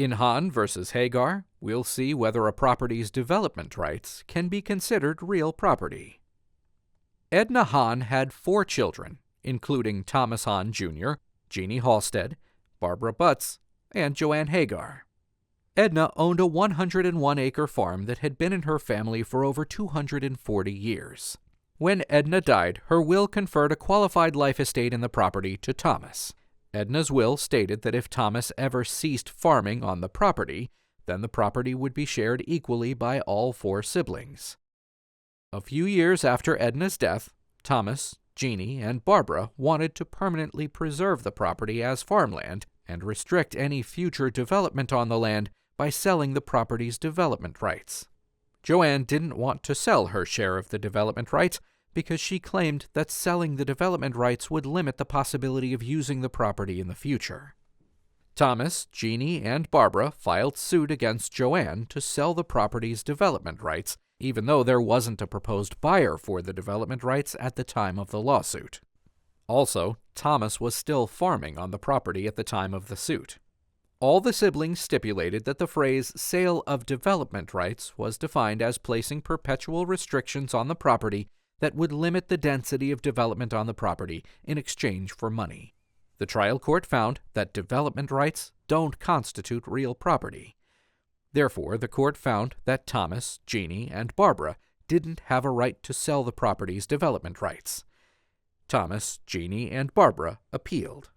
In Hahn versus Hagar, we'll see whether a property's development rights can be considered real property. Edna Hahn had 4 children, including Thomas Hahn Jr., Jeanne Halstead, Barbara Butts, and Joanne Hagar. Edna owned a 101-acre farm that had been in her family for over 240 years. When Edna died, her will conferred a qualified life estate in the property to Thomas. Edna's will stated that if Thomas ever ceased farming on the property, then the property would be shared equally by all 4 siblings. A few years after Edna's death, Thomas, Jeanne, and Barbara wanted to permanently preserve the property as farmland and restrict any future development on the land by selling the property's development rights. Joanne didn't want to sell her share of the development rights because she claimed that selling the development rights would limit the possibility of using the property in the future. Thomas, Jeanne, and Barbara filed suit against Joanne to sell the property's development rights, even though there wasn't a proposed buyer for the development rights at the time of the lawsuit. Also, Thomas was still farming on the property at the time of the suit. All the siblings stipulated that the phrase sale of development rights was defined as placing perpetual restrictions on the property that would limit the density of development on the property in exchange for money. The trial court found that development rights don't constitute real property. Therefore, the court found that Thomas, Jeanne, and Barbara didn't have a right to sell the property's development rights. Thomas, Jeanne, and Barbara appealed.